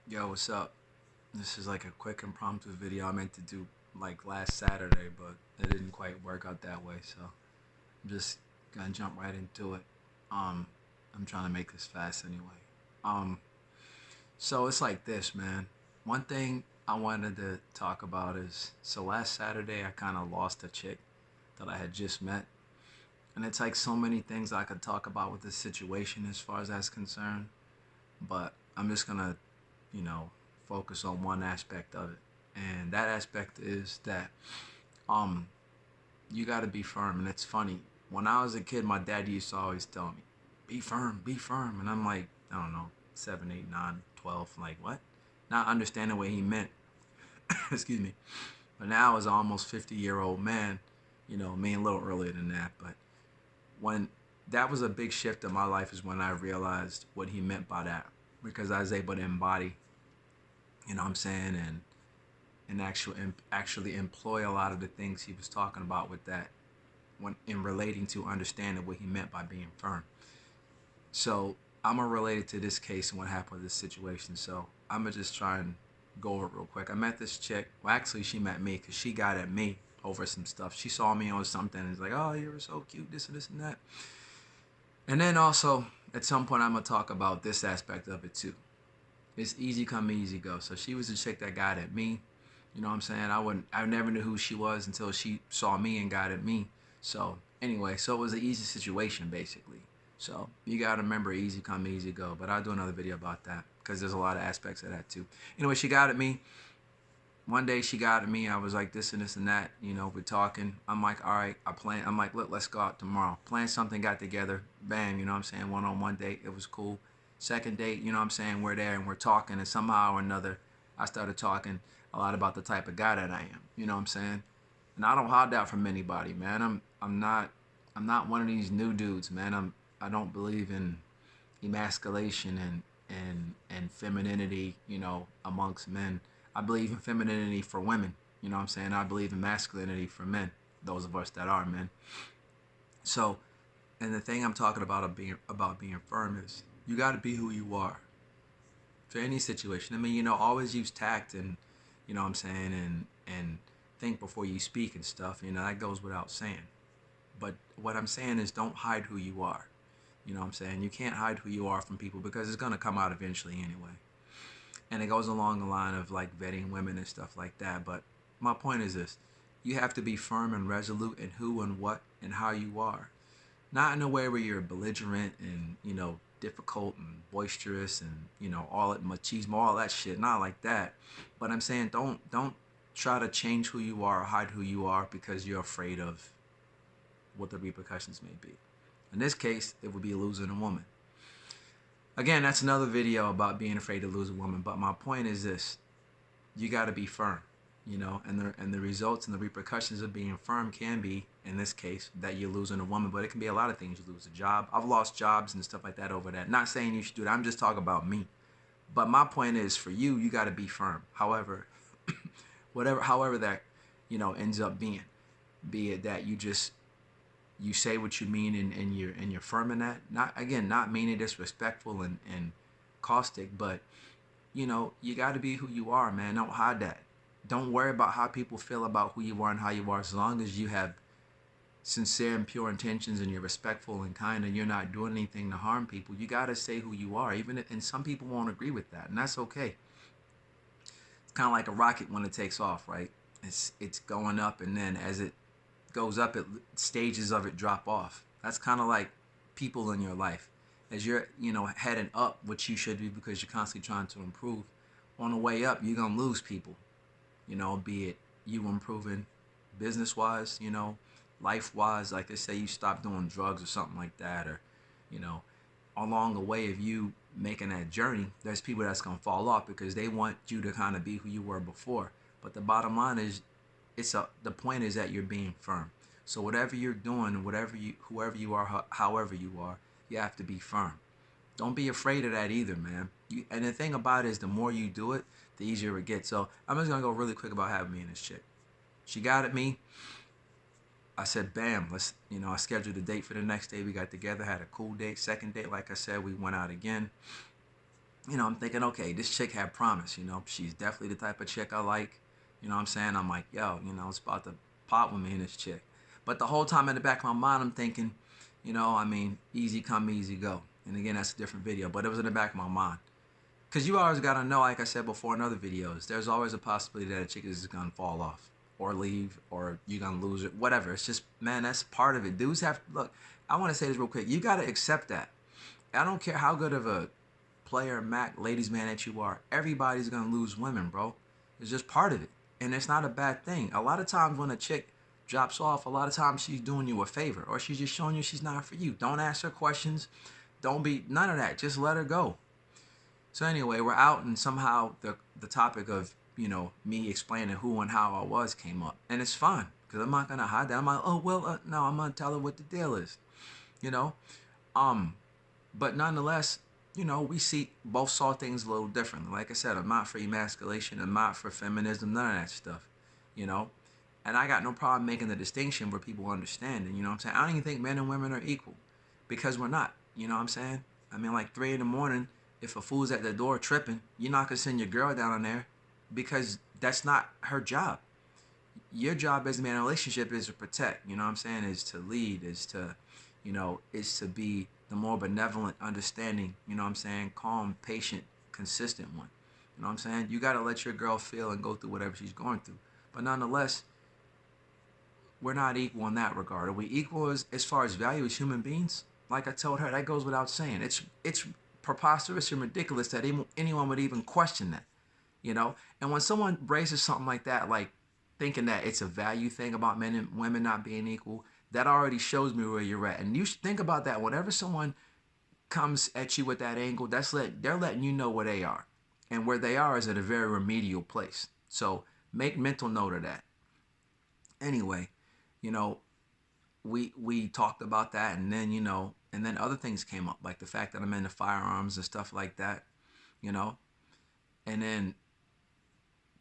Yo, what's up? This is like a quick impromptu video I meant to do like last Saturday, but it didn't quite work out that way, so I'm just gonna jump right into it. Um, I'm trying to make this fast anyway. Um, so it's like this, man. One thing I wanted to talk about is so last Saturday I kind of lost a chick that I had just met, and it's like so many things I could talk about with this situation as far as that's concerned, but I'm just gonna you know, focus on one aspect of it. And that aspect is that um you gotta be firm. And it's funny. When I was a kid, my dad used to always tell me, be firm, be firm. And I'm like, I don't know, 7, 8, 9, 12. Like, what? Not understanding what he meant. Excuse me. But now as an almost 50-year-old man, me a little earlier than that, but when that was a big shift in my life is when I realized what he meant by that. Because I was able to embody, what I'm saying, and actually employ a lot of the things he was talking about with that when in relating to understanding what he meant by being firm. So I'm gonna relate it to this case and what happened with this situation. So I'm gonna just try and go over it real quick. I met this chick. Well, actually, she met me because she got at me over some stuff. She saw me on something and was like, "Oh, you were so cute, this and this and that." And then also at some point, I'm gonna talk about this aspect of it too. It's easy come, easy go. So she was a chick that got at me. You know what I'm saying? I never knew who she was until she saw me and got at me. So anyway, so it was an easy situation basically. So you gotta remember, easy come, easy go. But I'll do another video about that because there's a lot of aspects of that too. Anyway, she got at me. One day she got at me. I was like this and this and that. We're talking. I'm like, all right, I plan. I'm like, look, let's go out tomorrow. Plan something. Got together. Bam. You know what I'm saying? One-on-one date. It was cool. Second date. You know what I'm saying? We're there and we're talking. And somehow or another, I started talking a lot about the type of guy that I am. You know what I'm saying? And I don't hide that from anybody, man. I'm not one of these new dudes, man. I don't believe in emasculation and femininity, amongst men. I believe in femininity for women. You know what I'm saying? I believe in masculinity for men. Those of us that are men. So, and the thing I'm talking about being firm is you got to be who you are for any situation. I mean, always use tact and you know what I'm saying and think before you speak and stuff. That goes without saying. But what I'm saying is don't hide who you are. You know what I'm saying? You can't hide who you are from people because it's going to come out eventually anyway. And it goes along the line of like vetting women and stuff like that. But my point is this: you have to be firm and resolute in who and what and how you are. Not in a way where you're belligerent and, difficult and boisterous and, all that machismo, all that shit. Not like that. But I'm saying don't try to change who you are or hide who you are because you're afraid of what the repercussions may be. In this case, it would be losing a woman. Again, that's another video about being afraid to lose a woman. But my point is this: you got to be firm, and the results and the repercussions of being firm can be, in this case, that you're losing a woman. But it can be a lot of things. You lose a job. I've lost jobs and stuff like that over that. Not saying you should do that. I'm just talking about me. But my point is, for you, you got to be firm. However, however that ends up being, be it that you say what you mean and you're firm in that. Not meaning disrespectful and caustic, but you got to be who you are, man. Don't hide that. Don't worry about how people feel about who you are and how you are. As long as you have sincere and pure intentions and you're respectful and kind and you're not doing anything to harm people, you got to say who you are. And some people won't agree with that, and that's okay. It's kind of like a rocket when it takes off, right? It's going up, and then as it goes up, stages of it drop off. That's kind of like people in your life. As you're, heading up, which you should be because you're constantly trying to improve. On the way up, you're gonna lose people. Be it you improving business wise, life wise. Like they say, you stop doing drugs or something like that, or you know, along the way of you making that journey, there's people that's gonna fall off because they want you to kind of be who you were before. But the bottom line is, the point is that you're being firm. So whatever you're doing, whoever you are, however you are, you have to be firm. Don't be afraid of that either, man. And the thing about it is, the more you do it, the easier it gets. So I'm just gonna go really quick about having me and this chick. She got at me. I said, bam, I scheduled a date for the next day. We got together, had a cool date. Second date, like I said, we went out again. I'm thinking, okay, this chick had promise. She's definitely the type of chick I like. You know what I'm saying? I'm like, yo, it's about to pop with me and this chick. But the whole time in the back of my mind, I'm thinking, easy come, easy go. And again, that's a different video, but it was in the back of my mind. Because you always got to know, like I said before in other videos, there's always a possibility that a chick is going to fall off or leave or you're going to lose it, whatever. It's just, man, that's part of it. Dudes have, look, I want to say this real quick. You got to accept that. I don't care how good of a player, Mac, ladies man that you are. Everybody's going to lose women, bro. It's just part of it. And it's not a bad thing. A lot of times when a chick drops off, a lot of times she's doing you a favor or she's just showing you she's not for you. Don't ask her questions. Don't be, none of that. Just let her go. So anyway, we're out and somehow the topic of, me explaining who and how I was came up. And it's fine because I'm not going to hide that. I'm like, oh, well, no, I'm going to tell her what the deal is, you know. But nonetheless, we both saw things a little differently. Like I said, I'm not for emasculation. I'm not for feminism, none of that stuff, you know. And I got no problem making the distinction where people understand. And, what I'm saying? I don't even think men and women are equal because we're not, you know what I'm saying? I mean, like 3 in the morning, if a fool's at the door tripping, you're not going to send your girl down there because that's not her job. Your job as a man in a relationship is to protect, you know what I'm saying? Is to lead, is to be the more benevolent, understanding, you know what I'm saying? Calm, patient, consistent one. You know what I'm saying? You got to let your girl feel and go through whatever she's going through. But nonetheless, we're not equal in that regard. Are we equal as far as value as human beings? Like I told her, that goes without saying. It's preposterous and ridiculous that anyone would even question that, And when someone braces something like that, like thinking that it's a value thing about men and women not being equal, that already shows me where you're at. And you should think about that. Whenever someone comes at you with that angle, they're letting you know where they are. And where they are is at a very remedial place. So make mental note of that. Anyway, we talked about that, and then and then other things came up, like the fact that I'm into firearms and stuff like that, and then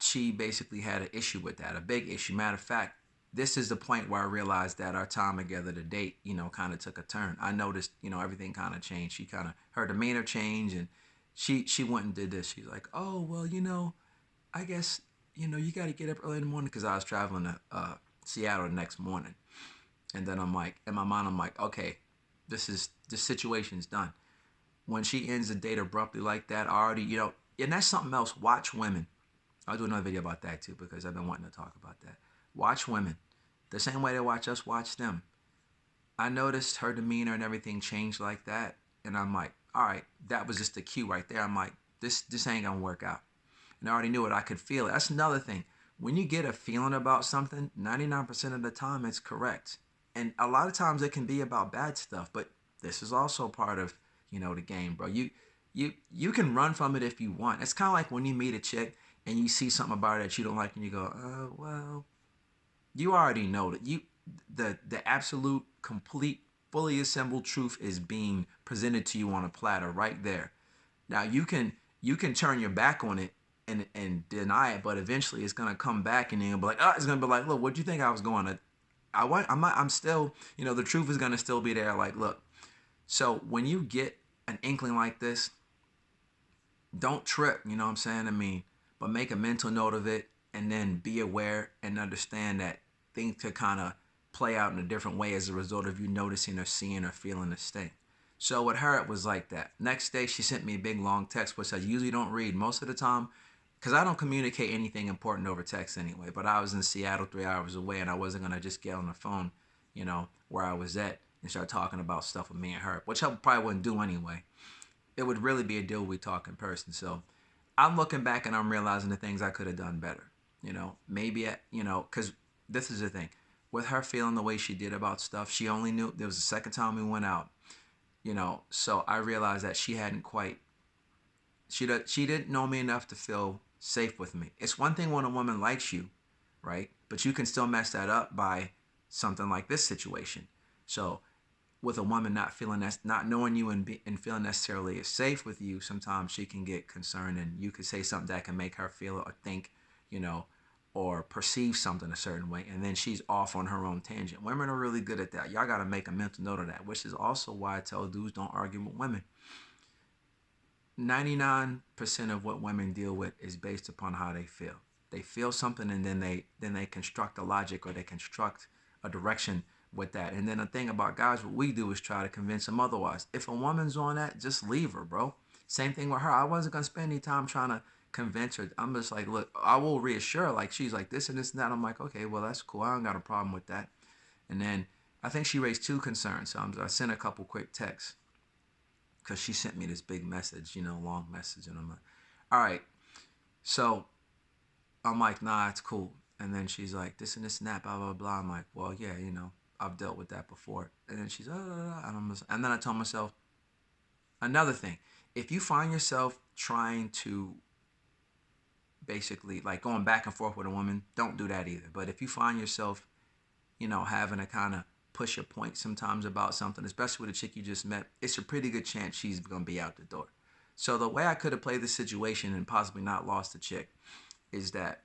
she basically had an issue with that, a big issue. Matter of fact, this is the point where I realized that our time together to date, kind of took a turn. I noticed, everything kind of changed. She kind of, her demeanor changed, and she went and did this. She's like, oh, well, I guess, you got to get up early in the morning, because I was traveling to Seattle the next morning. And then I'm like, in my mind, I'm like, okay, this situation's done. When she ends the date abruptly like that, I already, and that's something else. Watch women. I'll do another video about that too, because I've been wanting to talk about that. Watch women. The same way they watch us, watch them. I noticed her demeanor and everything changed like that. And I'm like, all right, that was just the cue right there. I'm like, this ain't gonna work out. And I already knew it. I could feel it. That's another thing. When you get a feeling about something, 99% of the time it's correct. And a lot of times it can be about bad stuff, but this is also part of, the game, bro. You can run from it if you want. It's kind of like when you meet a chick and you see something about her that you don't like and you go, well, you already know that the absolute, complete, fully assembled truth is being presented to you on a platter right there. Now you can turn your back on it and deny it, but eventually it's gonna come back and you're gonna be like, it's gonna be like, look, what do you think I was going to? I'm still, the truth is gonna still be there. Like, look, so when you get an inkling like this, don't trip, you know what I'm saying? I mean, but make a mental note of it and then be aware and understand that things could kind of play out in a different way as a result of you noticing or seeing or feeling this thing. So with her, it was like that. Next day, she sent me a big long text, which I usually don't read most of the time, because I don't communicate anything important over text anyway. But I was in Seattle 3 hours away, and I wasn't going to just get on the phone, where I was at and start talking about stuff with me and her, which I probably wouldn't do anyway. It would really be a deal we talk in person. So I'm looking back and I'm realizing the things I could have done better. Maybe, because this is the thing. With her feeling the way she did about stuff, she only knew, there was the second time we went out, so I realized that she hadn't quite, she didn't know me enough to feel safe with me. It's one thing when a woman likes you, right? But you can still mess that up by something like this situation. So with a woman not knowing you and feeling necessarily safe with you, sometimes she can get concerned and you could say something that can make her feel or think, or perceive something a certain way, and then she's off on her own tangent. Women are really good at that. Y'all got to make a mental note of that, which is also why I tell dudes don't argue with women. 99% of what women deal with is based upon how they feel. They feel something, and then they construct a logic, or they construct a direction with that. And then the thing about guys, what we do is try to convince them otherwise. If a woman's on that, just leave her, bro. Same thing with her. I wasn't gonna spend any time trying to convince her. I'm just like, look, I will reassure her, like, she's like this and this and that. I'm like, okay, well, that's cool. I don't got a problem with that. And then I think she raised two concerns. So I sent a couple quick texts because she sent me this big message, long message. And I'm like, all right. So I'm like, nah, it's cool. And then she's like, this and this and that, blah, blah, blah. I'm like, well, yeah, I've dealt with that before. And then she's, and then I told myself, another thing, if you find yourself trying to basically like going back and forth with a woman, don't do that either. But if you find yourself, having to kind of push a point sometimes about something, especially with a chick you just met, it's a pretty good chance she's going to be out the door. So the way I could have played the situation and possibly not lost the chick is that,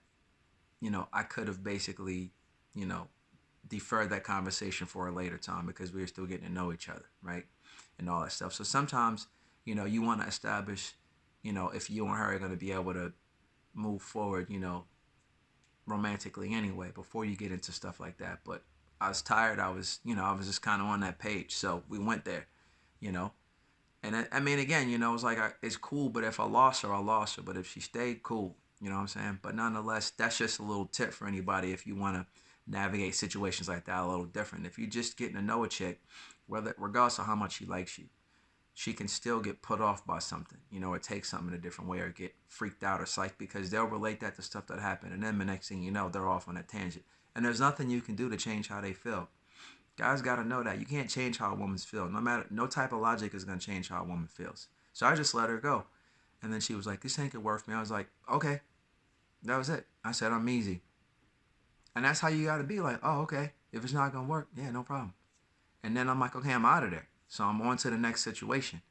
I could have basically, deferred that conversation for a later time because we were still getting to know each other, right? And all that stuff. So sometimes, you want to establish, if you and her are going to be able to move forward, romantically anyway, before you get into stuff like that. But I was tired. I was just kind of on that page. So we went there, And I mean, again, it's like, it's cool, but if I lost her, I lost her. But if she stayed, cool. You know what I'm saying? But nonetheless, that's just a little tip for anybody if you want to navigate situations like that a little different. If you're just getting to know a chick, regardless of how much she likes you, she can still get put off by something, or take something in a different way, or get freaked out or psyched, because they'll relate that to stuff that happened. And then the next thing you know, they're off on a tangent. And there's nothing you can do to change how they feel. Guys got to know that. You can't change how a woman's feel. No type of logic is going to change how a woman feels. So I just let her go. And then she was like, this ain't gonna work for me. I was like, okay. That was it. I said, I'm easy. And that's how you got to be, like, oh, okay. If it's not going to work, yeah, no problem. And then I'm like, okay, I'm out of there. So I'm on to the next situation.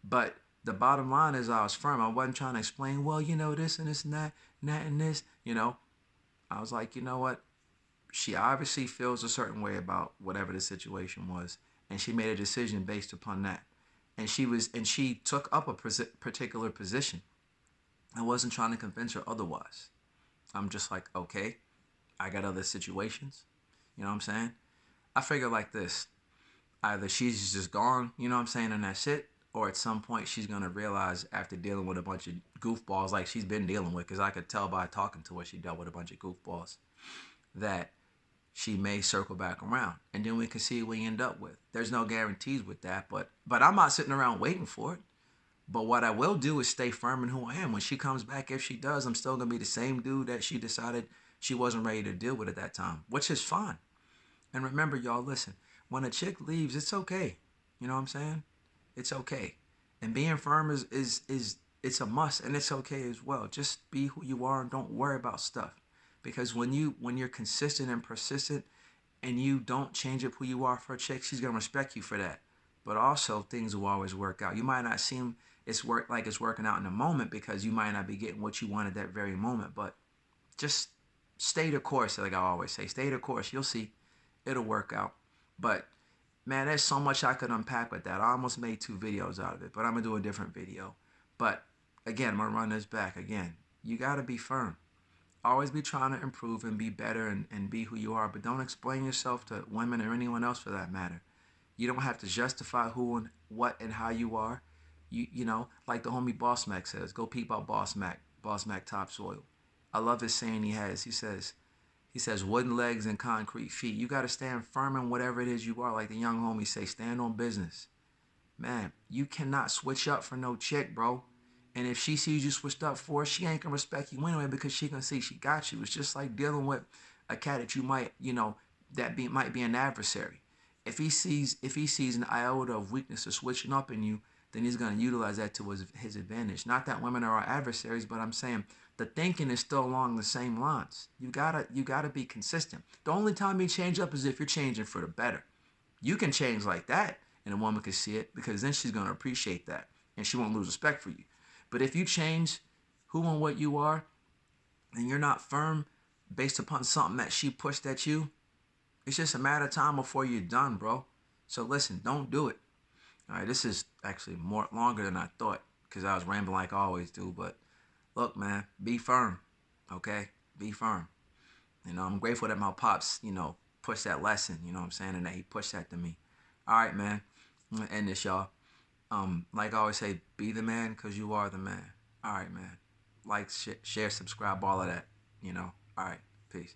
But the bottom line is I was firm. I wasn't trying to explain, well, this and this and that and this. I was like, you know what? She obviously feels a certain way about whatever the situation was. And she made a decision based upon that. And she took up a particular position. I wasn't trying to convince her otherwise. I'm just like, okay, I got other situations. You know what I'm saying? I figure like this. Either she's just gone, and that's it. Or at some point she's going to realize, after dealing with a bunch of goofballs like she's been dealing with, because I could tell by talking to her she dealt with a bunch of goofballs, that she may circle back around. And then we can see what we end up with. There's no guarantees with that, but I'm not sitting around waiting for it. But what I will do is stay firm in who I am. When she comes back, if she does, I'm still going to be the same dude that she decided she wasn't ready to deal with at that time, which is fine. And remember, y'all, listen, when a chick leaves, it's okay. You know what I'm saying? It's okay. And being firm is it's a must, and it's okay as well. Just be who you are and don't worry about stuff. Because when you're consistent and persistent and you don't change up who you are for a chick, she's going to respect you for that. But also, things will always work out. You might not seem it's working out in the moment because you might not be getting what you want at that very moment. But just stay the course, like I always say. Stay the course. You'll see. It'll work out. But, man, there's so much I could unpack with that. I almost made 2 videos out of it, but I'm going to do a different video. But, again, I'm going to run this back. Again, you got to be firm. Always be trying to improve and be better and be who you are. But don't explain yourself to women or anyone else for that matter. You don't have to justify who and what and how you are. Like the homie Boss Mac says, go peep out Boss Mac Topsoil. I love his saying he has. He says, wooden legs and concrete feet. You got to stand firm in whatever it is you are. Like the young homie say, stand on business. Man, you cannot switch up for no chick, bro. And if she sees you switched up for her, she ain't going to respect you anyway because she going to see she got you. It's just like dealing with a cat that you might, might be an adversary. If he sees an iota of weakness or switching up in you, then he's going to utilize that to his advantage. Not that women are our adversaries, but I'm saying the thinking is still along the same lines. You gotta be consistent. The only time you change up is if you're changing for the better. You can change like that, and a woman can see it because then she's going to appreciate that, and she won't lose respect for you. But if you change who and what you are, and you're not firm based upon something that she pushed at you, it's just a matter of time before you're done, bro. So listen, don't do it. All right, this is actually longer than I thought because I was rambling like I always do. But look, man, be firm, okay? Be firm. You know, I'm grateful that my pops, pushed that lesson, you know what I'm saying, and that he pushed that to me. All right, man. I'm gonna end this, y'all. Like I always say, be the man because you are the man. All right, man. Like, share, subscribe, all of that. All right. Peace.